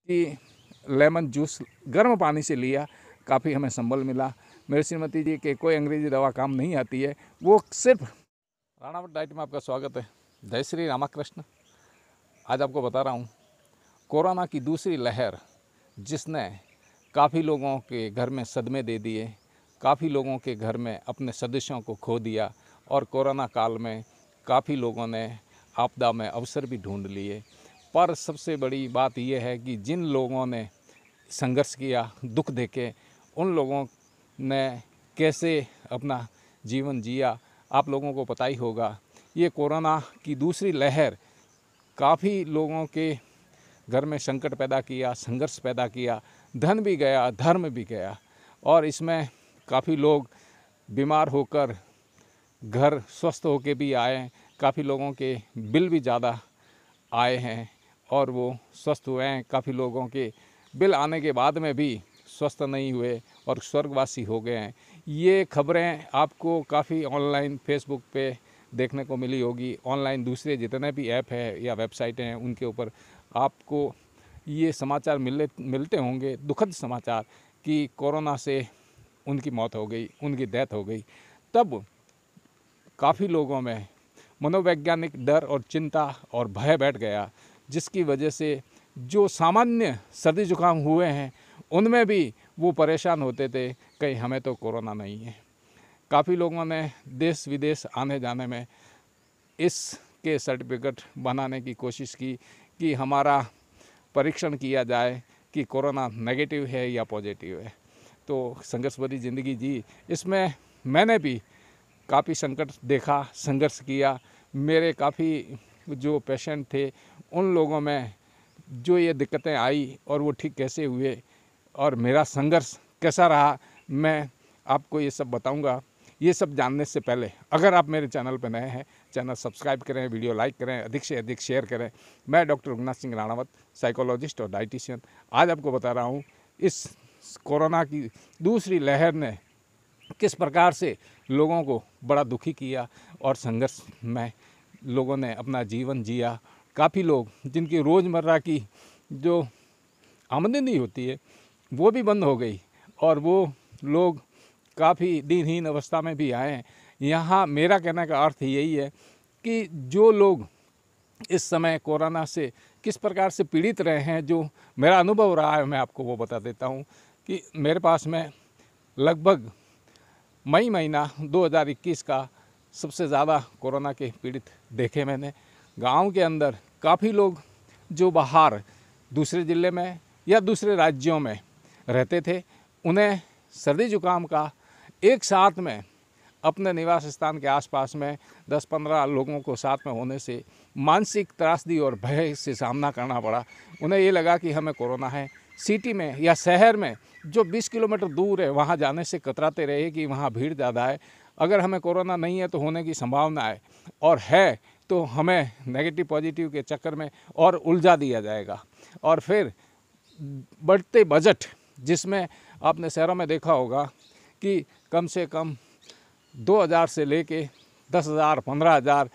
कि lemon juice गर्म पानी से लिया, काफ़ी हमें संबल मिला। मेरी श्रीमती जी के कोई अंग्रेजी दवा काम नहीं आती है, वो सिर्फ राणावत डाइट में आपका स्वागत है। जय श्री रामाकृष्ण। आज आपको बता रहा हूँ कोरोना की दूसरी लहर, जिसने काफ़ी लोगों के घर में सदमे दे दिए, काफ़ी लोगों के घर में अपने सदस्यों को खो दिया, और कोरोना काल में काफ़ी लोगों ने आपदा में अवसर भी ढूंढ लिए। पर सबसे बड़ी बात यह है कि जिन लोगों ने संघर्ष किया, दुख देखे, उन लोगों ने कैसे अपना जीवन जिया, आप लोगों को पता ही होगा। ये कोरोना की दूसरी लहर काफ़ी लोगों के घर में संकट पैदा किया, संघर्ष पैदा किया, धन भी गया, धर्म भी गया, और इसमें काफ़ी लोग बीमार होकर घर स्वस्थ होके भी आए। काफ़ी लोगों के बिल भी ज़्यादा आए हैं और वो स्वस्थ हुए हैं। काफ़ी लोगों के बिल आने के बाद में भी स्वस्थ नहीं हुए और स्वर्गवासी हो गए हैं। ये खबरें आपको काफ़ी ऑनलाइन फेसबुक पे देखने को मिली होगी। ऑनलाइन दूसरे जितने भी ऐप है या वेबसाइटें हैं, उनके ऊपर आपको ये समाचार मिलते होंगे, दुखद समाचार, कि कोरोना से उनकी मौत हो गई, उनकी डेथ हो गई। तब काफ़ी लोगों में मनोवैज्ञानिक डर और चिंता और भय बैठ गया, जिसकी वजह से जो सामान्य सर्दी जुकाम हुए हैं उनमें भी वो परेशान होते थे, कहीं हमें तो कोरोना नहीं है। काफ़ी लोगों ने देश विदेश आने जाने में इसके सर्टिफिकेट बनाने की कोशिश की कि हमारा परीक्षण किया जाए कि कोरोना नेगेटिव है या पॉजिटिव है। तो संघर्ष भरी ज़िंदगी जी, इसमें मैंने भी काफ़ी संकट देखा, संघर्ष किया। मेरे काफ़ी जो पेशेंट थे, उन लोगों में जो ये दिक्कतें आई और वो ठीक कैसे हुए और मेरा संघर्ष कैसा रहा, मैं आपको ये सब बताऊंगा। ये सब जानने से पहले अगर आप मेरे चैनल पर नए हैं, चैनल सब्सक्राइब करें, वीडियो लाइक करें, अधिक से अधिक शेयर करें। मैं डॉक्टर रघुनाथ सिंह राणावत, साइकोलॉजिस्ट और डाइटिशियन, आज आपको बता रहा हूँ इस कोरोना की दूसरी लहर ने किस प्रकार से लोगों को बड़ा दुखी किया और संघर्ष में लोगों ने अपना जीवन जिया। काफ़ी लोग जिनकी रोज़मर्रा की जो आमदनी होती है वो भी बंद हो गई, और वो लोग काफ़ी दिनहीन अवस्था में भी आए हैं। यहाँ मेरा कहने का अर्थ यही है कि जो लोग इस समय कोरोना से किस प्रकार से पीड़ित रहे हैं, जो मेरा अनुभव रहा है, मैं आपको वो बता देता हूँ कि मेरे पास में लगभग मई महीना 2021 का सबसे ज़्यादा कोरोना के पीड़ित देखे मैंने। गांव के अंदर काफ़ी लोग जो बाहर दूसरे ज़िले में या दूसरे राज्यों में रहते थे, उन्हें सर्दी जुकाम का एक साथ में अपने निवास स्थान के आसपास में 10-15 लोगों को साथ में होने से मानसिक त्रासदी और भय से सामना करना पड़ा। उन्हें ये लगा कि हमें कोरोना है। सिटी में या शहर में जो 20 किलोमीटर दूर है, वहाँ जाने से कतराते रहे कि वहाँ भीड़ ज़्यादा है, अगर हमें कोरोना नहीं है तो होने की संभावना है, और है तो हमें नेगेटिव पॉजिटिव के चक्कर में और उलझा दिया जाएगा। और फिर बढ़ते बजट, जिसमें आपने शहरों में देखा होगा कि कम से कम 2000 से लेके 10,000, 15,000,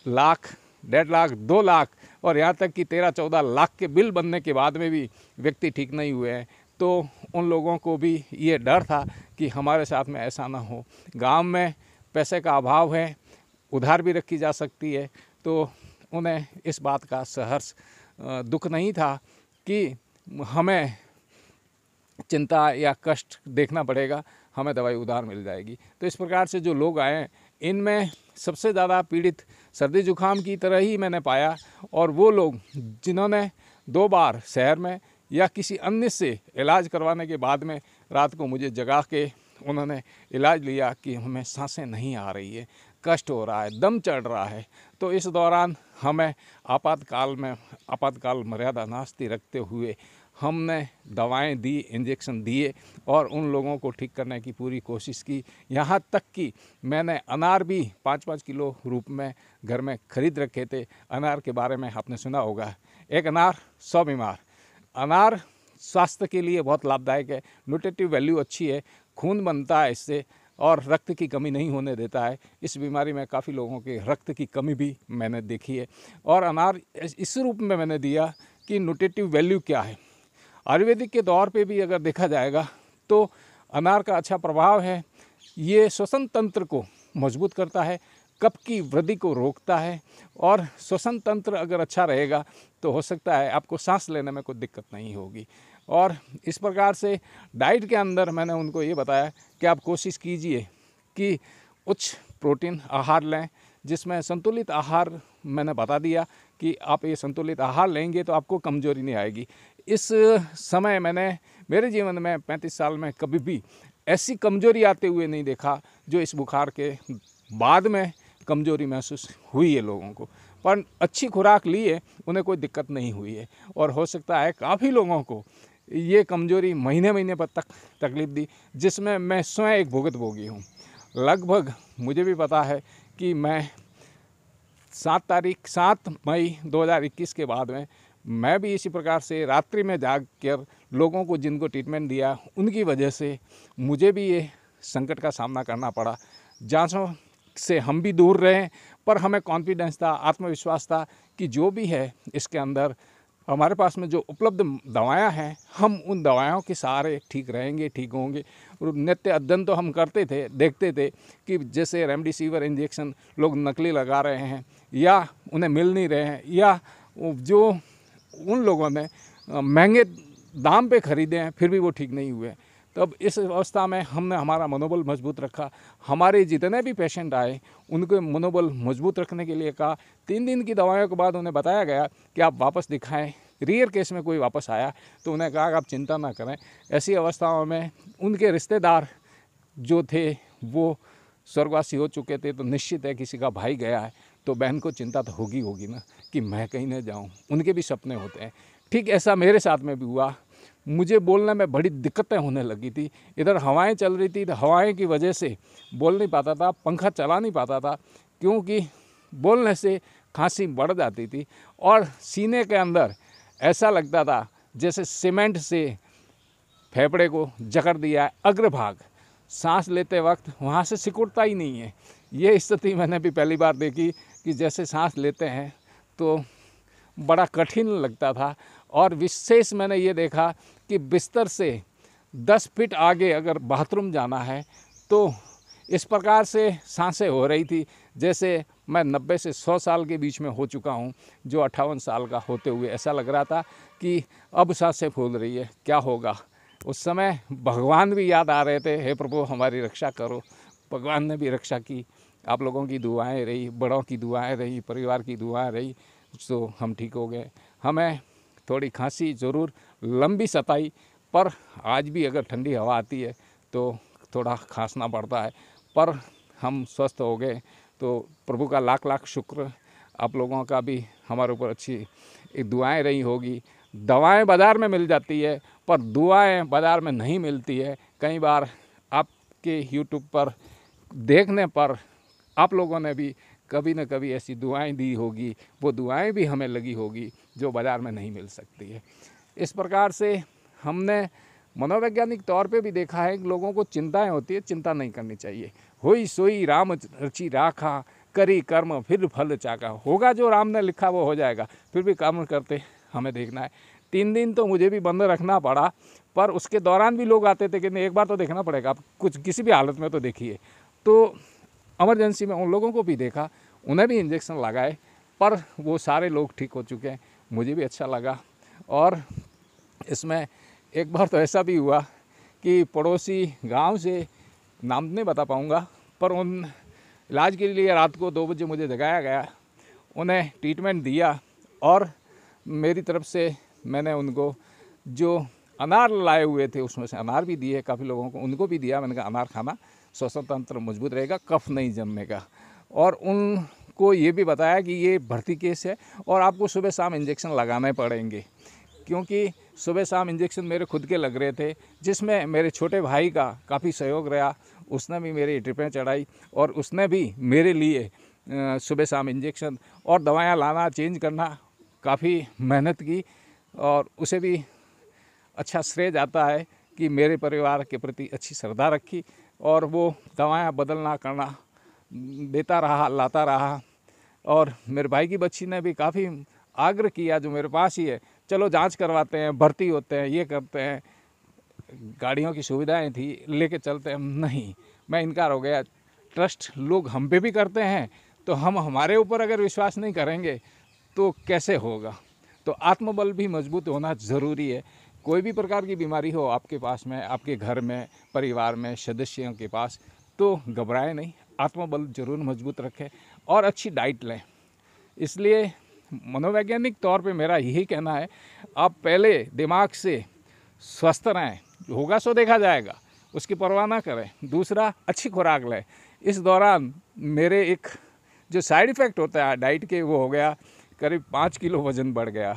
लाख, 1.5 लाख, 2 लाख और यहाँ तक कि 13-14 लाख के बिल बनने के बाद में भी व्यक्ति ठीक नहीं हुए हैं। तो उन लोगों को भी ये डर था कि हमारे साथ में ऐसा ना हो। गांव में पैसे का अभाव है, उधार भी रखी जा सकती है, तो उन्हें इस बात का सहर्ष दुख नहीं था कि हमें चिंता या कष्ट देखना पड़ेगा, हमें दवाई उधार मिल जाएगी। तो इस प्रकार से जो लोग आए हैं, इनमें सबसे ज़्यादा पीड़ित सर्दी जुकाम की तरह ही मैंने पाया, और वो लोग जिन्होंने 2 बार शहर में या किसी अन्य से इलाज करवाने के बाद में रात को मुझे जगा के उन्होंने इलाज लिया कि हमें सांसें नहीं आ रही है, कष्ट हो रहा है, दम चढ़ रहा है। तो इस दौरान हमें आपातकाल मर्यादा नास्ती रखते हुए हमने दवाएं दी, इंजेक्शन दिए और उन लोगों को ठीक करने की पूरी कोशिश की। यहाँ तक कि मैंने अनार भी 5-5 किलो रूप में घर में खरीद रखे थे। अनार के बारे में आपने सुना होगा, एक अनार 100 बीमार। अनार स्वास्थ्य के लिए बहुत लाभदायक है, न्यूट्रिटिव वैल्यू अच्छी है, खून बनता है इससे और रक्त की कमी नहीं होने देता है। इस बीमारी में काफ़ी लोगों के रक्त की कमी भी मैंने देखी है। और अनार इस रूप में मैंने दिया कि न्यूट्रिटिव वैल्यू क्या है। आयुर्वेदिक के तौर पे भी अगर देखा जाएगा तो अनार का अच्छा प्रभाव है। ये श्वसन तंत्र को मजबूत करता है, कफ की वृद्धि को रोकता है, और श्वसन तंत्र अगर अच्छा रहेगा तो हो सकता है आपको सांस लेने में कोई दिक्कत नहीं होगी। और इस प्रकार से डाइट के अंदर मैंने उनको ये बताया कि आप कोशिश कीजिए कि उच्च प्रोटीन आहार लें, जिसमें संतुलित आहार मैंने बता दिया कि आप ये संतुलित आहार लेंगे तो आपको कमजोरी नहीं आएगी। इस समय मैंने मेरे जीवन में 35 साल में कभी भी ऐसी कमजोरी आते हुए नहीं देखा जो इस बुखार के बाद में कमजोरी महसूस हुई है लोगों को। पर अच्छी खुराक लिए उन्हें कोई दिक्कत नहीं हुई है, और हो सकता है काफ़ी लोगों को ये कमजोरी महीने महीने पर तक तकलीफ दी, जिसमें मैं स्वयं एक भुगतभोगी हूँ। लगभग मुझे भी पता है कि मैं 7 मई 2021 के बाद में मैं भी इसी प्रकार से रात्रि में जाग कर लोगों को जिनको ट्रीटमेंट दिया उनकी वजह से मुझे भी ये संकट का सामना करना पड़ा। जांचों से हम भी दूर रहे, पर हमें कॉन्फिडेंस था, आत्मविश्वास था कि जो भी है इसके अंदर हमारे पास में जो उपलब्ध दवाएं हैं, हम उन दवाओं के सहारे ठीक रहेंगे, ठीक होंगे। और नित्य अध्ययन तो हम करते थे, देखते थे कि जैसे रेमडेसिविर इंजेक्शन लोग नकली लगा रहे हैं या उन्हें मिल नहीं रहे हैं, या जो उन लोगों ने महंगे दाम पे ख़रीदे हैं फिर भी वो ठीक नहीं हुए। तब इस अवस्था में हमने हमारा मनोबल मजबूत रखा। हमारे जितने भी पेशेंट आए उनको मनोबल मजबूत रखने के लिए कहा। 3 दिन की दवाइयों के बाद उन्हें बताया गया कि आप वापस दिखाएं। रेयर केस में कोई वापस आया तो उन्हें कहा कि आप चिंता ना करें। ऐसी अवस्थाओं में उनके रिश्तेदार जो थे वो स्वर्गवासी हो चुके थे, तो निश्चित है किसी का भाई गया है तो बहन को चिंता तो होगी ना कि मैं कहीं न जाऊँ। उनके भी सपने होते हैं। ठीक ऐसा मेरे साथ में भी हुआ। मुझे बोलने में बड़ी दिक्कतें होने लगी थी। इधर हवाएं चल रही थी तो हवाएं की वजह से बोल नहीं पाता था, पंखा चला नहीं पाता था, क्योंकि बोलने से खांसी बढ़ जाती थी और सीने के अंदर ऐसा लगता था जैसे सीमेंट से फेफड़े को जकड़ दिया है। अग्रभाग सांस लेते वक्त वहाँ से सिकुड़ता ही नहीं है। ये स्थिति मैंने भी पहली बार देखी कि जैसे सांस लेते हैं तो बड़ा कठिन लगता था। और विशेष मैंने ये देखा कि बिस्तर से 10 फीट आगे अगर बाथरूम जाना है तो इस प्रकार से सांसें हो रही थी जैसे मैं 90 से 100 साल के बीच में हो चुका हूँ, जो 58 साल का होते हुए ऐसा लग रहा था कि अब सांसें फूल रही है, क्या होगा। उस समय भगवान भी याद आ रहे थे, हे प्रभु हमारी रक्षा करो। भगवान ने भी रक्षा की। आप लोगों की दुआएं रही, बड़ों की दुआएं रही, परिवार की दुआएं रही, तो हम ठीक हो गए। हमें थोड़ी खांसी ज़रूर लंबी सताई, पर आज भी अगर ठंडी हवा आती है तो थोड़ा खांसना पड़ता है, पर हम स्वस्थ हो गए। तो प्रभु का लाख लाख शुक्र। आप लोगों का भी हमारे ऊपर अच्छी दुआएं रही होगी। दवाएं बाज़ार में मिल जाती है पर दुआएं बाज़ार में नहीं मिलती है। कई बार आपके यूट्यूब पर देखने पर आप लोगों ने भी कभी न कभी ऐसी दुआएं दी होगी, वो दुआएं भी हमें लगी होगी जो बाज़ार में नहीं मिल सकती है। इस प्रकार से हमने मनोवैज्ञानिक तौर पे भी देखा है कि लोगों को चिंताएं होती है, चिंता नहीं करनी चाहिए। होई सोई राम रचि राखा, करी कर्म फिर फल चाका। होगा जो राम ने लिखा वो हो जाएगा, फिर भी कर्म करते हमें देखना है। 3 दिन तो मुझे भी बंद रखना पड़ा, पर उसके दौरान भी लोग आते थे कि नहीं एक बार तो देखना पड़ेगा, आप कुछ किसी भी हालत में तो देखिए। तो इमरजेंसी में उन लोगों को भी देखा, उन्हें भी इंजेक्शन लगाए, पर वो सारे लोग ठीक हो चुके हैं। मुझे भी अच्छा लगा। और इसमें एक बार तो ऐसा भी हुआ कि पड़ोसी गांव से, नाम नहीं बता पाऊँगा, पर उन इलाज के लिए रात को 2 बजे मुझे जगाया गया, उन्हें ट्रीटमेंट दिया और मेरी तरफ से मैंने उनको जो अनार लाए हुए थे उसमें से अनार भी दिए, काफ़ी लोगों को उनको भी दिया। मैंने कहा अनार खाना, श्वसन तंत्र मजबूत रहेगा, कफ नहीं जमने का। और उनको ये भी बताया कि ये भर्ती केस है और आपको सुबह शाम इंजेक्शन लगाने पड़ेंगे, क्योंकि सुबह शाम इंजेक्शन मेरे खुद के लग रहे थे, जिसमें मेरे छोटे भाई का काफ़ी सहयोग रहा। उसने भी मेरी ट्रिपें चढ़ाई और उसने भी मेरे लिए सुबह शाम इंजेक्शन और दवाएं लाना, चेंज करना, काफ़ी मेहनत की। और उसे भी अच्छा श्रेय जाता है कि मेरे परिवार के प्रति अच्छी श्रद्धा रखी और वो दवाएं बदलना करना देता रहा, लाता रहा। और मेरे भाई की बच्ची ने भी काफ़ी आग्रह किया, जो मेरे पास ही है, चलो जांच करवाते हैं, भर्ती होते हैं, ये करते हैं, गाड़ियों की सुविधाएं थी लेके चलते हैं, नहीं, मैं इनकार हो गया। ट्रस्ट लोग हम पे भी करते हैं, तो हम हमारे ऊपर अगर विश्वास नहीं करेंगे तो कैसे होगा। तो आत्मबल भी मजबूत होना ज़रूरी है। कोई भी प्रकार की बीमारी हो आपके पास में, आपके घर में, परिवार में, सदस्यों के पास, तो घबराए नहीं, आत्मबल जरूर मजबूत रखें और अच्छी डाइट लें। इसलिए मनोवैज्ञानिक तौर पे मेरा यही कहना है, आप पहले दिमाग से स्वस्थ रहें, होगा सो देखा जाएगा, उसकी परवाह ना करें। दूसरा, अच्छी खुराक लें। इस दौरान मेरे एक जो साइड इफ़ेक्ट होता है डाइट के, वो हो गया करीब 5 किलो वज़न बढ़ गया,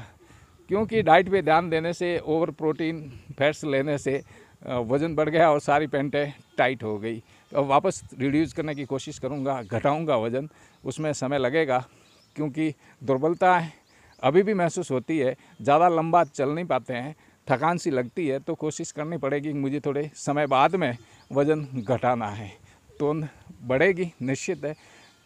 क्योंकि डाइट पे ध्यान देने से, ओवर प्रोटीन फैट्स लेने से वज़न बढ़ गया और सारी पैंटें टाइट हो गई। तो वापस रिड्यूस करने की कोशिश करूँगा, घटाऊँगा वज़न, उसमें समय लगेगा क्योंकि दुर्बलता अभी भी महसूस होती है, ज़्यादा लंबा चल नहीं पाते हैं, थकान सी लगती है, तो कोशिश करनी पड़ेगी मुझे थोड़े समय बाद में वज़न घटाना है, तो बढ़ेगी निश्चित है।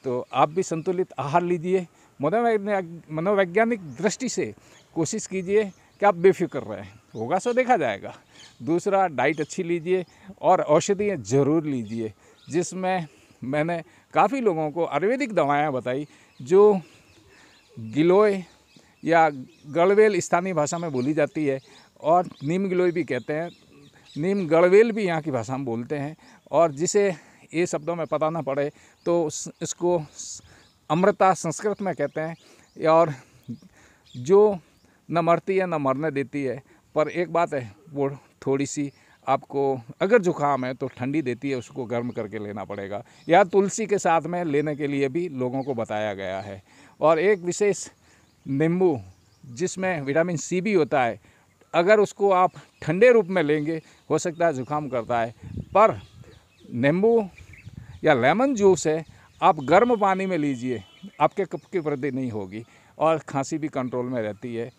तो आप भी संतुलित आहार लीजिए, मनोवैज्ञानिक दृष्टि से कोशिश कीजिए कि आप बेफिक्र रहें, होगा सो देखा जाएगा। दूसरा, डाइट अच्छी लीजिए और औषधियाँ ज़रूर लीजिए, जिसमें मैंने काफ़ी लोगों को आयुर्वेदिक दवाएं बताई जो गिलोय या गड़वेल स्थानीय भाषा में बोली जाती है, और नीम गिलोय भी कहते हैं, नीम गड़वेल भी यहाँ की भाषा में बोलते हैं, और जिसे ये शब्दों में पता ना पड़े तो इसको अमृता संस्कृत में कहते हैं, और जो न मरती है न मरने देती है। पर एक बात है, वो थोड़ी सी आपको अगर जुकाम है तो ठंडी देती है, उसको गर्म करके लेना पड़ेगा, या तुलसी के साथ में लेने के लिए भी लोगों को बताया गया है। और एक विशेष नींबू जिसमें विटामिन सी भी होता है, अगर उसको आप ठंडे रूप में लेंगे, हो सकता है जुकाम करता है, पर नींबू या लेमन जूस है, आप गर्म पानी में लीजिए, आपके कफ की वृद्धि नहीं होगी और खांसी भी कंट्रोल में रहती है।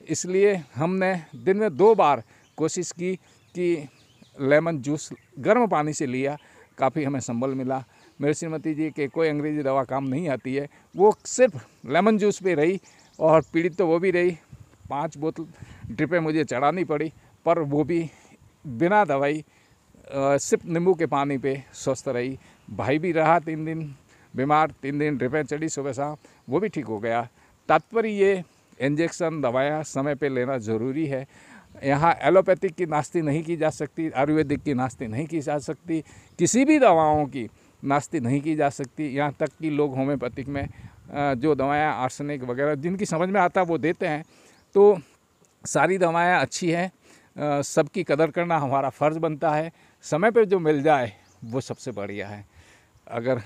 इसलिए हमने दिन में 2 बार कोशिश की कि लेमन जूस गर्म पानी से लिया, काफ़ी हमें संबल मिला। मेरी श्रीमती जी के कोई अंग्रेज़ी दवा काम नहीं आती है, वो सिर्फ लेमन जूस पे रही, और पीड़ित तो वो भी रही, 5 बोतल ड्रिपें मुझे चढ़ानी पड़ी, पर वो भी बिना दवाई सिर्फ नींबू के पानी पे स्वस्थ रही। भाई भी रहा 3 दिन बीमार, 3 दिन ड्रिपें चढ़ी सुबह शाम, वो भी ठीक हो गया। तात्पर्य ये, इंजेक्शन दवाएं समय पे लेना ज़रूरी है। यहाँ एलोपैथिक की नास्ती नहीं की जा सकती, आयुर्वेदिक की नास्ती नहीं की जा सकती, किसी भी दवाओं की नास्ती नहीं की जा सकती। यहाँ तक कि लोग होम्योपैथिक में जो दवाएं आर्सेनिक वगैरह जिनकी समझ में आता है वो देते हैं। तो सारी दवाएं अच्छी हैं, सबकी कदर करना हमारा फ़र्ज़ बनता है। समय पे जो मिल जाए वो सबसे बढ़िया है। अगर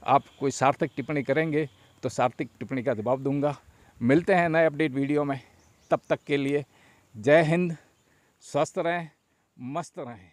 आप कोई सार्थक टिप्पणी करेंगे तो सार्थक टिप्पणी का जवाब दूंगा। मिलते हैं नए अपडेट वीडियो में, तब तक के लिए जय हिंद, स्वस्थ रहें, मस्त रहें।